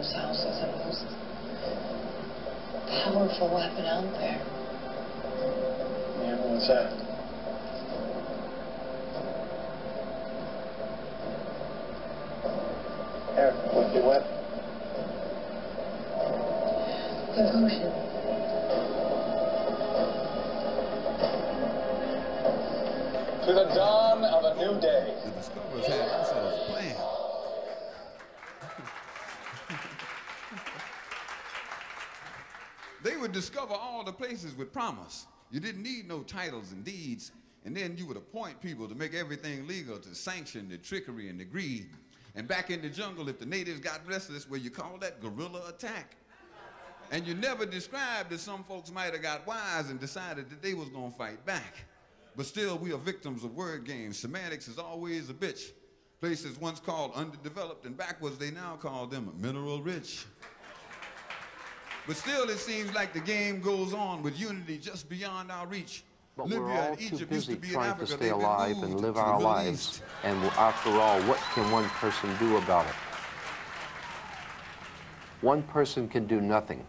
themselves as the most powerful weapon out there. Yeah, what's that? Eric, what's your weapon? Devotion. To the dawn of a new day. The discoverers had themselves a plan. They would discover all the places with promise. You didn't need no titles and deeds, and then you would appoint people to make everything legal, to sanction the trickery and the greed. And back in the jungle, if the natives got restless, well, you call that guerrilla attack. And you never described that some folks might have got wise and decided that they was gonna fight back. But still, we are victims of word games. Semantics is always a bitch. Places once called underdeveloped and backwards, they now call them mineral rich. But still, it seems like the game goes on with unity just beyond our reach. But Libya we're all and too Egypt busy used to be in trying Africa. to stay They've been alive moved and to live the our Middle lives. East. And after all, what can one person do about it? One person can do nothing,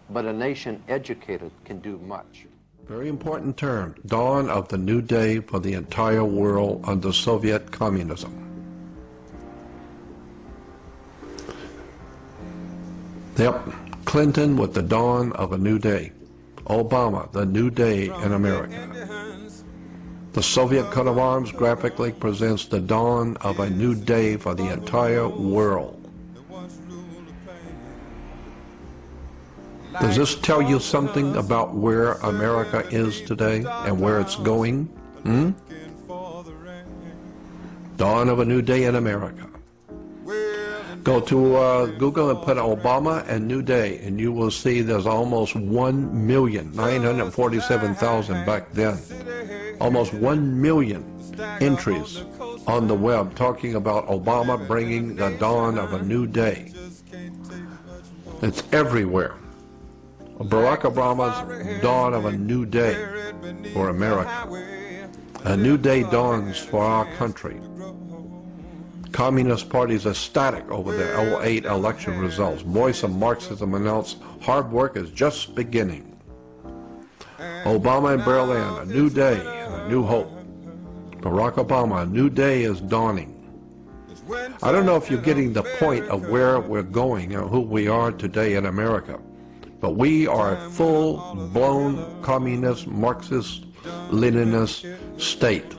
but a nation educated can do much. Very important term, dawn of the new day for the entire world under Soviet communism. Yep, Clinton with the dawn of a new day. Obama, the new day in America. The Soviet coat of arms graphically presents the dawn of a new day for the entire world. Does this tell you something about where America is today and where it's going? Dawn of a new day in America. Go to Google and put Obama and New Day, and you will see there's almost 1,947,000 back then. Almost 1 million entries on the web talking about Obama bringing the dawn of a new day. It's everywhere. Barack Obama's dawn of a new day for America. A new day dawns for our country. Communist parties ecstatic over their 2008 election results. Voice of Marxism announced hard work is just beginning. Obama in Berlin, a new day and a new hope. Barack Obama, a new day is dawning. I don't know if you're getting the point of where we're going and who we are today in America, but we are a full-blown communist, Marxist, Leninist state.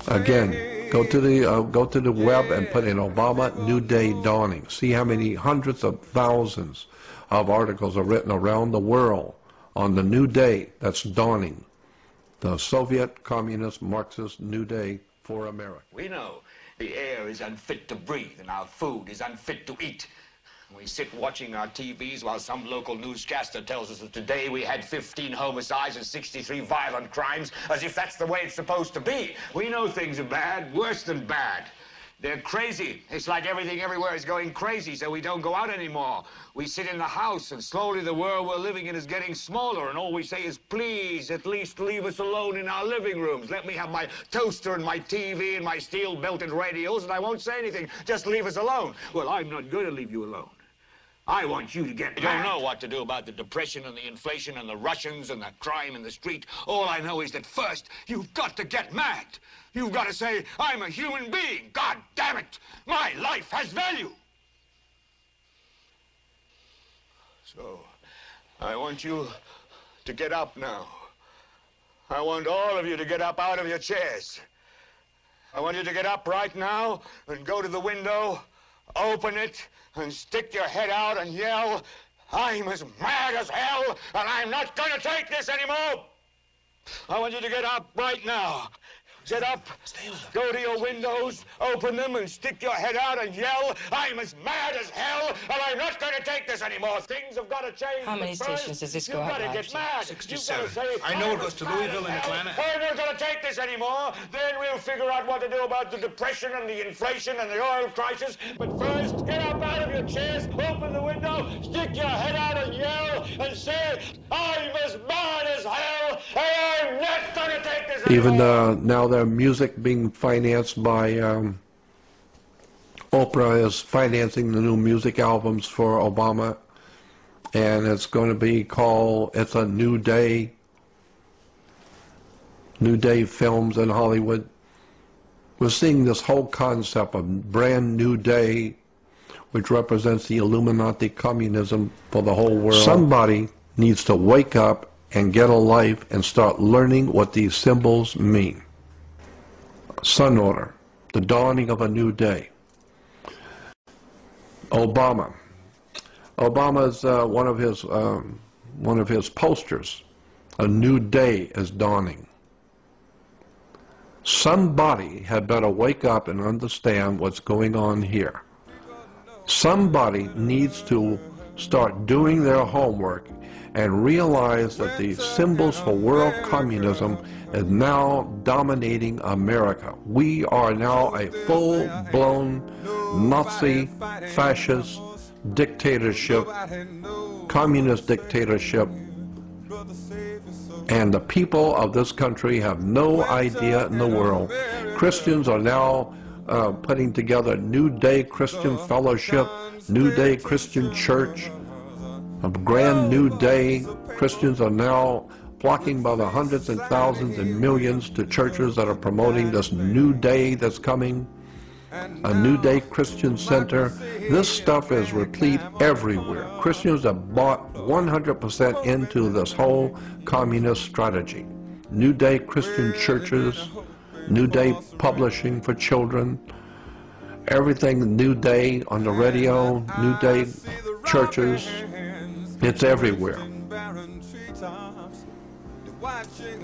Again, go to the web and put in Obama New Day Dawning. See how many hundreds of thousands of articles are written around the world on the new day that's dawning. The Soviet Communist Marxist New Day for America. We know the air is unfit to breathe and our food is unfit to eat. We sit watching our TVs while some local newscaster tells us that today we had 15 homicides and 63 violent crimes, as if that's the way it's supposed to be. We know things are bad, worse than bad. They're crazy. It's like everything everywhere is going crazy, so we don't go out anymore. We sit in the house, and slowly the world we're living in is getting smaller, and all we say is, please, at least leave us alone in our living rooms. Let me have my toaster and my TV and my steel-belted radios, and I won't say anything. Just leave us alone. Well, I'm not going to leave you alone. I want you to get mad. I don't know what to do about the depression and the inflation and the Russians and the crime in the street. All I know is that first, you've got to get mad. You've got to say, I'm a human being. God damn it. My life has value. So, I want you to get up now. I want all of you to get up out of your chairs. I want you to get up right now and go to the window, open it, and stick your head out and yell, I'm as mad as hell, and I'm not going to take this anymore. I want you to get up right now. Get up, go to your windows, open them, and stick your head out and yell, I'm as mad as hell, and I'm not going to take this anymore. Things have got to change. How many stations does this go out? You've got to get mad. 67. Say, I know it goes to Louisville and Atlanta. I'm not going to take this anymore. Then we'll figure out what to do about the depression and the inflation and the oil crisis. But first, get up out of your chairs, open the window, stick your head out and yell, and say, I'm as mad as hell, and I'm not going to take this anymore. Even now their music being financed by Oprah is financing the new music albums for Obama, and it's going to be called, it's a New Day Films in Hollywood. We're seeing this whole concept of brand new day, which represents the Illuminati communism for the whole world. Somebody needs to wake up and get a life and start learning what these symbols mean. Sun order, the dawning of a new day. Obama's one of his posters. A new day is dawning. Somebody had better wake up and understand what's going on here. Somebody needs to start doing their homework and realize that the symbols for world communism is now dominating America. We are now a full-blown Nazi, fascist dictatorship, communist dictatorship, and the people of this country have no idea in the world. Christians are now putting together New Day Christian Fellowship, New Day Christian Church, a brand new day. Christians are now flocking by the hundreds and thousands and millions to churches that are promoting this new day that's coming, a New Day Christian Center. This stuff is replete everywhere. Christians have bought 100% into this whole communist strategy. New Day Christian churches, New Day publishing for children, everything New Day on the radio, New Day churches, it's everywhere.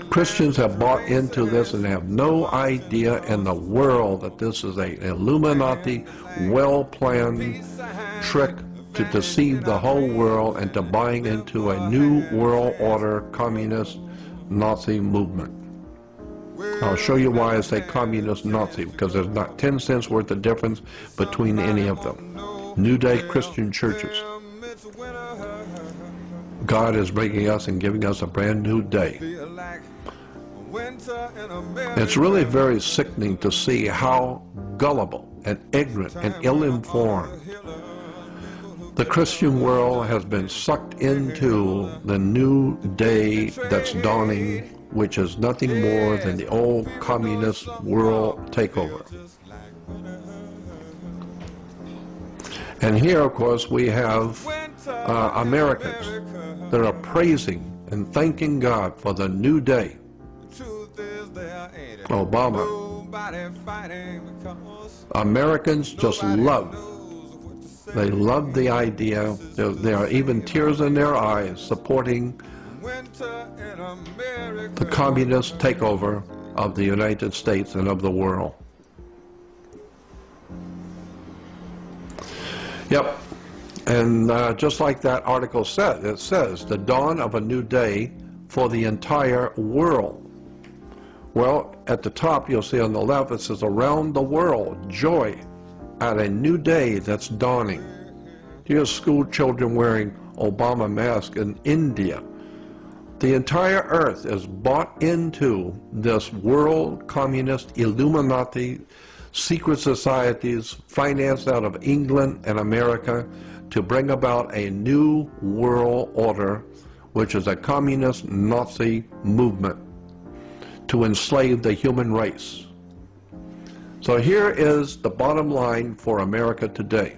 Christians have bought into this and have no idea in the world that this is an Illuminati, well-planned trick to deceive the whole world and to buying into a new world order communist Nazi movement. I'll show you why I say communist Nazi, because there's not 10 cents worth of difference between any of them. New Day Christian churches. God is bringing us and giving us a brand new day. It's really very sickening to see how gullible and ignorant and ill-informed the Christian world has been sucked into the new day that's dawning, which is nothing more than the old communist world takeover. And here, of course, we have Americans that are praising and thanking God for the new day. Obama. Americans just love. They love the idea. There are even tears in their eyes supporting the communist takeover of the United States and of the world. Yep. And just like that article said, it says, the dawn of a new day for the entire world. Well, at the top, you'll see on the left, it says, around the world, joy at a new day that's dawning. Here's school children wearing Obama masks in India. The entire earth is bought into this world communist Illuminati secret societies financed out of England and America to bring about a new world order, which is a communist Nazi movement to enslave the human race. So here is the bottom line for America today.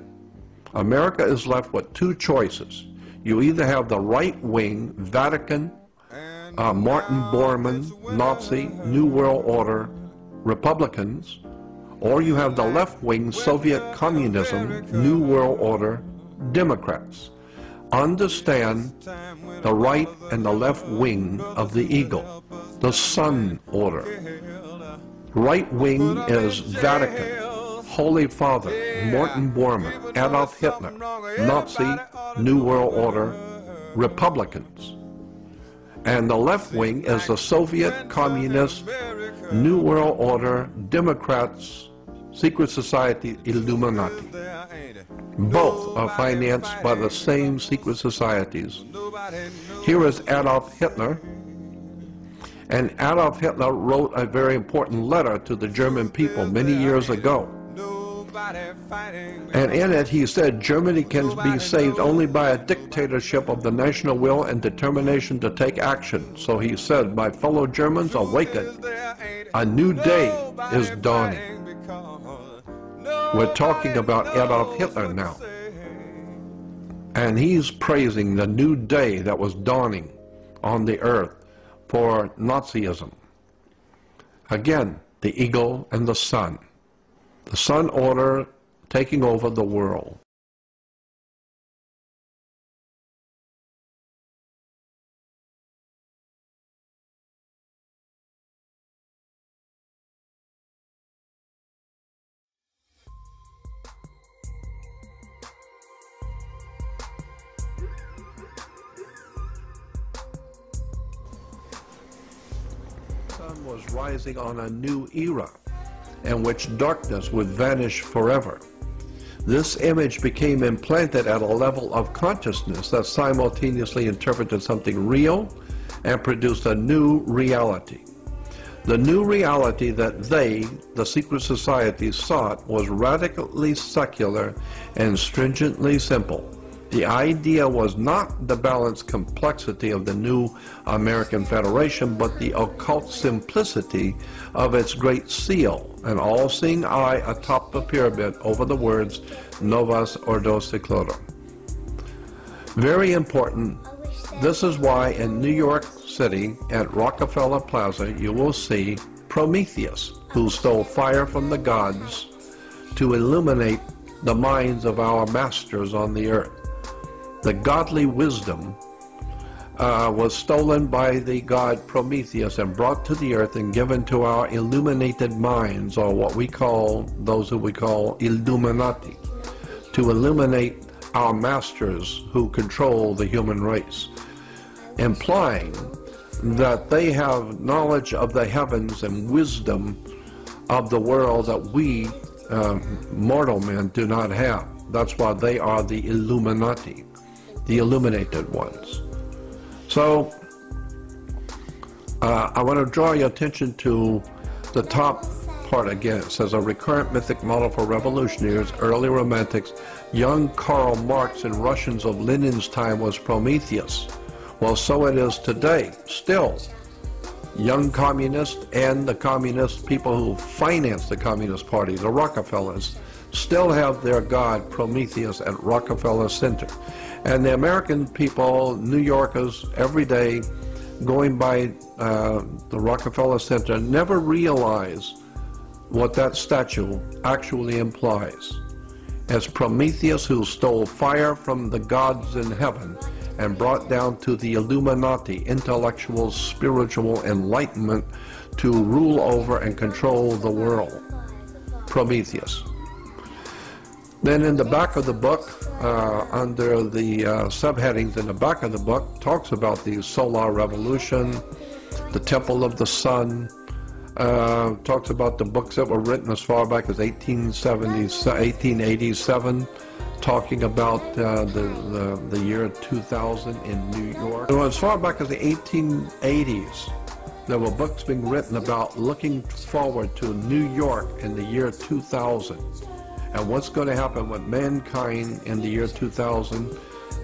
America is left with two choices. You either have the right-wing Vatican, Martin Bormann, Nazi, New World Order, Republicans, or you have the left-wing Soviet communism, New World Order, Democrats. Understand the right and the left wing of the eagle, the sun order. Right wing is Vatican, Holy Father, Martin Bormann, Adolf Hitler, Nazi, New World Order, Republicans. And the left wing is the Soviet Communist, New World Order, Democrats, Secret Society, Illuminati. Both are financed by the same secret societies. Here is Adolf Hitler. And Adolf Hitler wrote a very important letter to the German people many years ago. And in it, he said Germany can be saved only by a dictatorship of the national will and determination to take action. So he said, my fellow Germans, awaken. A new day is dawning. We're talking about Adolf Hitler now. And he's praising the new day that was dawning on the earth for Nazism. Again, the eagle and the sun. The sun order taking over the world. The sun was rising on a new era in which darkness would vanish forever. This image became implanted at a level of consciousness that simultaneously interpreted something real and produced a new reality. The new reality that they, the secret societies, sought was radically secular and stringently simple. The idea was not the balanced complexity of the new American Federation, but the occult simplicity of its great seal, an all-seeing eye atop the pyramid over the words Novus Ordo Seclorum. Very important. This is why in New York City at Rockefeller Plaza you will see Prometheus, who stole fire from the gods to illuminate the minds of our masters on the earth. The godly wisdom was stolen by the god Prometheus and brought to the earth and given to our illuminated minds, or what we call, those who we call Illuminati, to illuminate our masters who control the human race, implying that they have knowledge of the heavens and wisdom of the world that we mortal men do not have. That's why they are the Illuminati, the illuminated ones. So I want to draw your attention to the top part again. It says a recurrent mythic model for revolutionaries, early romantics. Young Karl Marx and Russians of Lenin's time was Prometheus. Well, so it is today. Still, young communists and the communist people who finance the Communist Party, the Rockefellers, still have their god Prometheus at Rockefeller Center. And the American people, New Yorkers, every day going by the Rockefeller Center never realize what that statue actually implies. As Prometheus, who stole fire from the gods in heaven and brought down to the Illuminati intellectual, spiritual enlightenment to rule over and control the world. Prometheus. Then in the back of the book, under the subheadings in the back of the book, talks about the solar revolution, the temple of the sun, talks about the books that were written as far back as 1887, talking about the year 2000 in New York. So as far back as the 1880s, there were books being written about looking forward to New York in the year 2000. And what's going to happen with mankind in the year 2000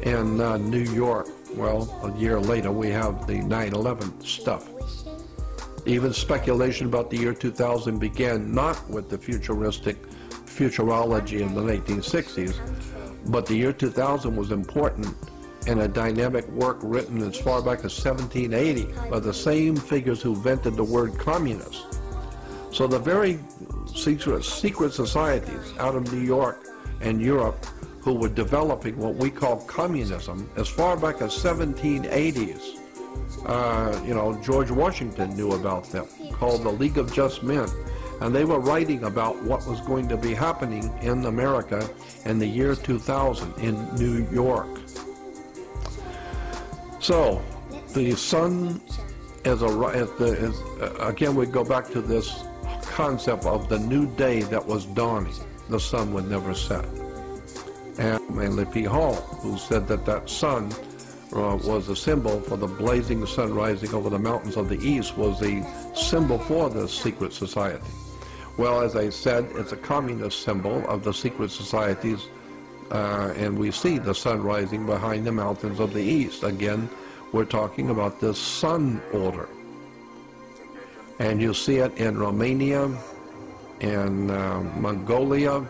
in New York? Well, a year later we have the 9/11 stuff. Even speculation about the year 2000 began not with the futurology in the 1960s, but the year 2000 was important in a dynamic work written as far back as 1780 by the same figures who invented the word communist. So the very secret societies out of New York and Europe who were developing what we call communism as far back as 1780s. George Washington knew about them, called the League of Just Men, and they were writing about what was going to be happening in America in the year 2000 in New York. So the sun again we go back to this concept of the new day that was dawning. The sun would never set. And Manly P. Hall, who said that that sun was a symbol for the blazing sun rising over the mountains of the east, was a symbol for the secret society. Well, as I said, it's a communist symbol of the secret societies, and we see the sun rising behind the mountains of the east. Again, we're talking about this sun order. And you see it in Romania, in Mongolia,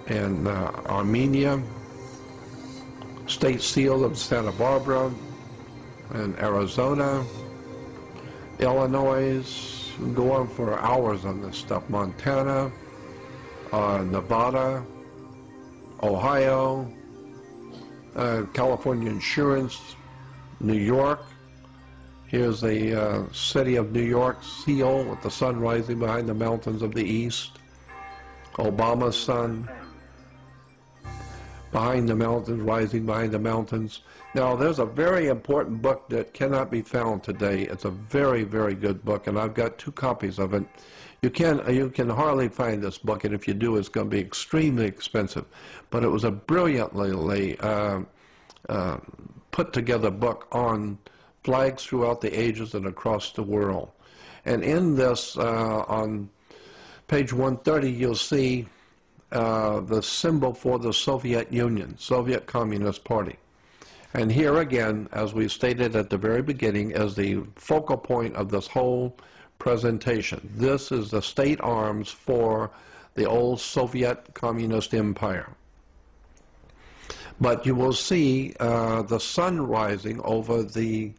in Armenia, State Seal of Santa Barbara, in Arizona, Illinois. We go on for hours on this stuff. Montana, Nevada, Ohio, California Insurance, New York. Here's the city of New York seal with the sun rising behind the mountains of the east. Obama's sun behind the mountains, rising behind the mountains. Now, there's a very important book that cannot be found today. It's a very, very good book, and I've got 2 copies of it. You can hardly find this book, and if you do, it's going to be extremely expensive. But it was a brilliantly put together book on flags throughout the ages and across the world. And in this, on page 130, you'll see the symbol for the Soviet Union, Soviet Communist Party. And here again, as we stated at the very beginning, is the focal point of this whole presentation. This is the state arms for the old Soviet Communist Empire. But you will see the sun rising over the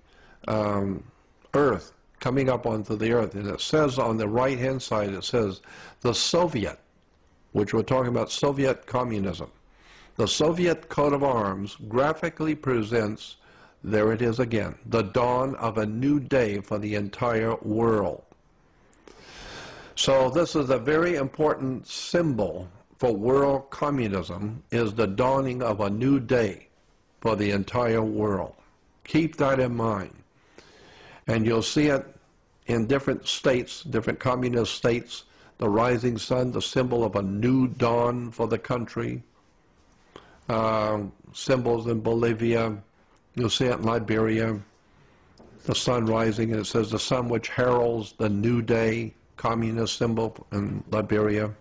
earth, coming up onto the earth. And it says on the right-hand side, it says the Soviet, which we're talking about Soviet communism. The Soviet coat of arms graphically presents, there it is again, the dawn of a new day for the entire world. So this is a very important symbol for world communism, is the dawning of a new day for the entire world. Keep that in mind. And you'll see it in different states, different communist states, the rising sun, the symbol of a new dawn for the country. Symbols in Bolivia, you'll see it in Liberia, the sun rising, and it says the sun which heralds the new day, communist symbol in Liberia.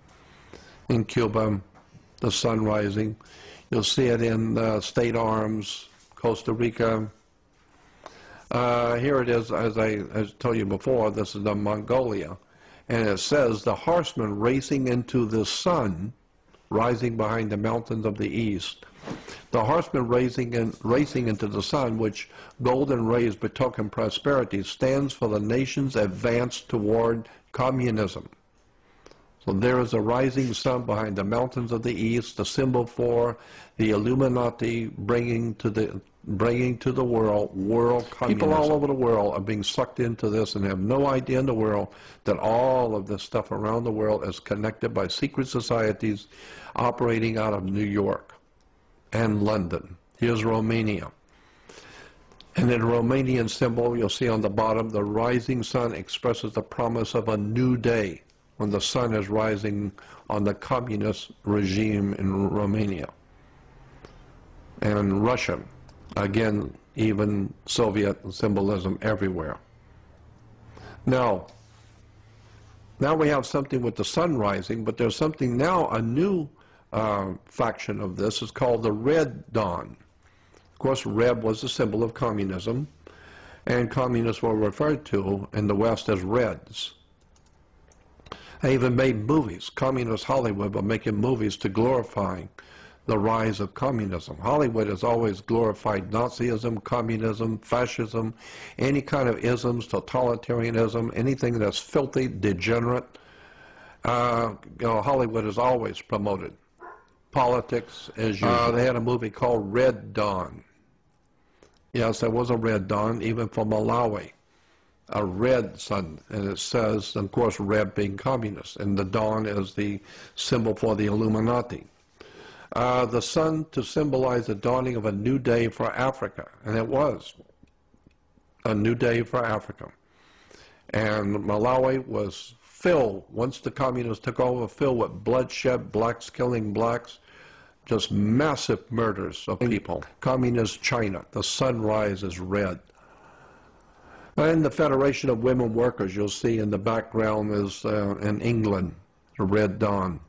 In Cuba, the sun rising. You'll see it in state arms, Costa Rica. Here it is, as I told you before, this is the Mongolia. And it says the horseman racing into the sun, rising behind the mountains of the east. The horseman racing into the sun, which golden rays betoken prosperity, stands for the nation's advance toward communism. So there is a rising sun behind the mountains of the east, the symbol for the Illuminati bringing to the world communism. People all over the world are being sucked into this and have no idea in the world that all of this stuff around the world is connected by secret societies operating out of New York and London. Here's Romania. And in the Romanian symbol, you'll see on the bottom, the rising sun expresses the promise of a new day when the sun is rising on the communist regime in Romania. And Russia, again, even Soviet symbolism everywhere. Now we have something with the sun rising, but there's something now, a new faction of this is called the Red Dawn. Of course, red was the symbol of communism, and communists were referred to in the West as Reds. They even made movies. Communist Hollywood were making movies to glorify the rise of communism. Hollywood has always glorified Nazism, communism, fascism, any kind of isms, totalitarianism, anything that's filthy, degenerate. Hollywood has always promoted politics as usual. They had a movie called Red Dawn. Yes, there was a Red Dawn, even for Malawi. A red sun, and it says, of course, red being communist, and the dawn is the symbol for the Illuminati. The sun to symbolize the dawning of a new day for Africa, and it was a new day for Africa. And Malawi was filled, once the communists took over, filled with bloodshed, blacks killing blacks, just massive murders of people. Communist China, the sunrise is red. And the Federation of Women Workers, you'll see in the background is in England, the Red Dawn.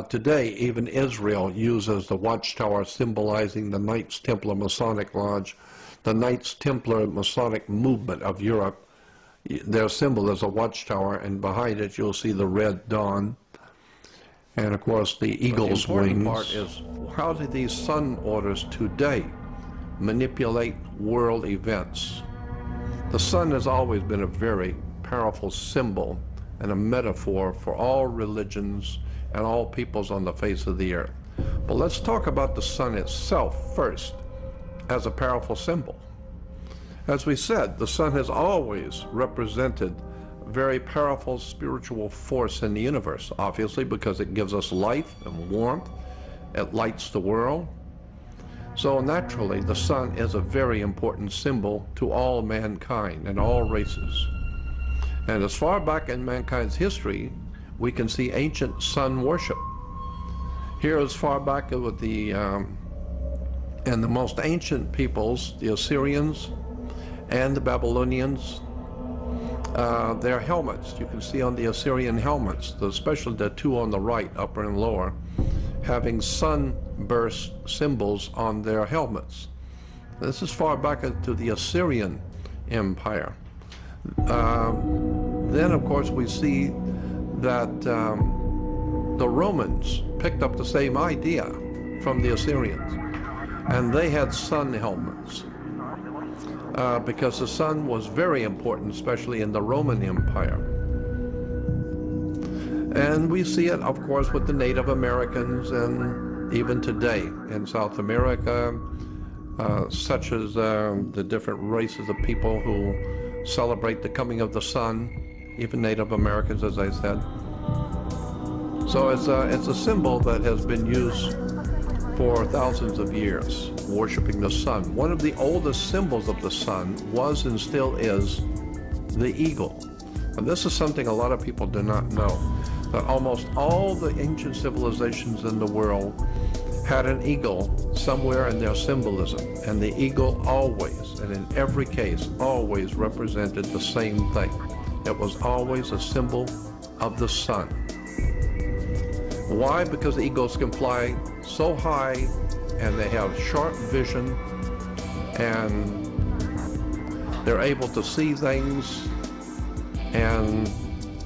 Today, even Israel uses the watchtower symbolizing the Knights Templar Masonic Lodge, the Knights Templar Masonic movement of Europe. Their symbol is a watchtower, and behind it you'll see the Red Dawn. And of course the eagle's wings. The important part is, how do these sun orders today manipulate world events? The sun has always been a very powerful symbol and a metaphor for all religions and all peoples on the face of the earth. But let's talk about the sun itself first as a powerful symbol. As we said, the sun has always represented a very powerful spiritual force in the universe, obviously because it gives us life and warmth, it lights the world. So naturally, the sun is a very important symbol to all mankind and all races. And as far back in mankind's history, we can see ancient sun worship. Here, as far back with and the most ancient peoples, the Assyrians and the Babylonians, their helmets, you can see on the Assyrian helmets, especially the two on the right, upper and lower, having sunburst symbols on their helmets. This is far back into the Assyrian Empire. Then, of course, we see that the Romans picked up the same idea from the Assyrians, and they had sun helmets because the sun was very important, especially in the Roman Empire. And we see it, of course, with the Native Americans, and even today in South America, such as the different races of people who celebrate the coming of the sun, even Native Americans, as I said. So it's a symbol that has been used for thousands of years, worshiping the sun. One of the oldest symbols of the sun was and still is the eagle. And this is something a lot of people do not know, that almost all the ancient civilizations in the world had an eagle somewhere in their symbolism. And the eagle always, and in every case, always represented the same thing. It was always a symbol of the sun. Why? Because the eagles can fly so high and they have sharp vision and they're able to see things and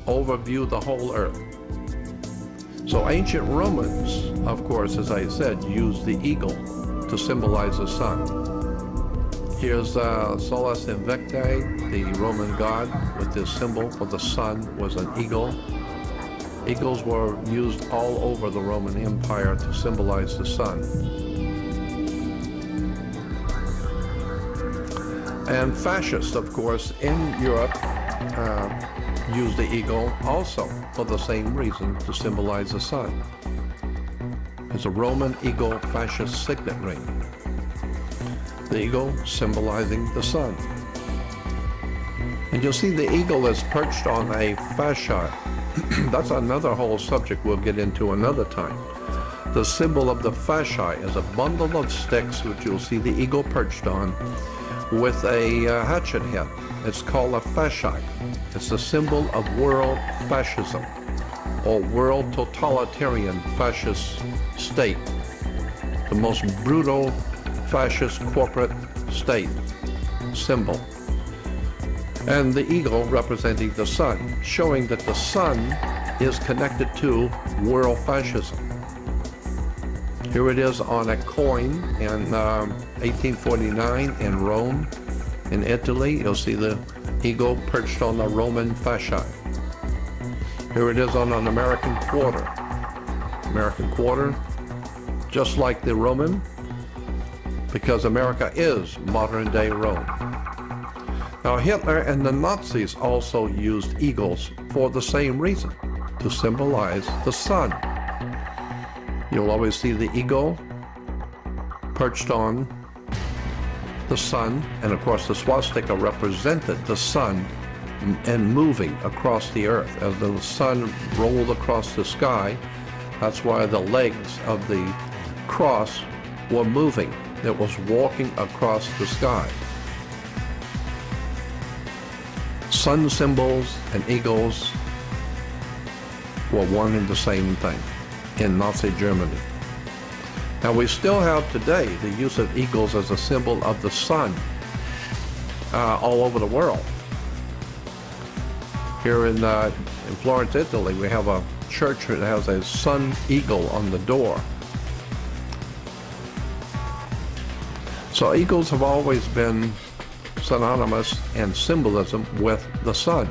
overview the whole earth. So ancient Romans, of course, as I said, used the eagle to symbolize the sun. Here's Solus Invicti, the Roman god, with this symbol for the sun was an eagle. Eagles were used all over the Roman Empire to symbolize the sun. And fascists, of course, in Europe used the eagle also for the same reason, to symbolize the sun. It's a Roman eagle fascist signet ring. The eagle symbolizing the sun. And you'll see the eagle is perched on a fascia. That's another whole subject we'll get into another time. The symbol of the fascia is a bundle of sticks which you'll see the eagle perched on with a hatchet head. It's called a fascia. It's a symbol of world fascism or world totalitarian fascist state. The most brutal fascist corporate state symbol. And the eagle representing the sun, showing that the sun is connected to world fascism. Here it is on a coin in 1849 in Rome, in Italy. You'll see the eagle perched on the Roman fascia. Here it is on an American quarter. American quarter, just like the Roman, because America is modern-day Rome. Now Hitler and the Nazis also used eagles for the same reason, to symbolize the sun. You'll always see the eagle perched on the sun, and of course the swastika represented the sun and moving across the earth. As the sun rolled across the sky, that's why the legs of the cross were moving. It was walking across the sky. Sun symbols and eagles were one and the same thing in Nazi Germany. Now we still have today the use of eagles as a symbol of the sun all over the world. Here in Florence, Italy, we have a church that has a sun eagle on the door. So eagles have always been synonymous in symbolism with the sun.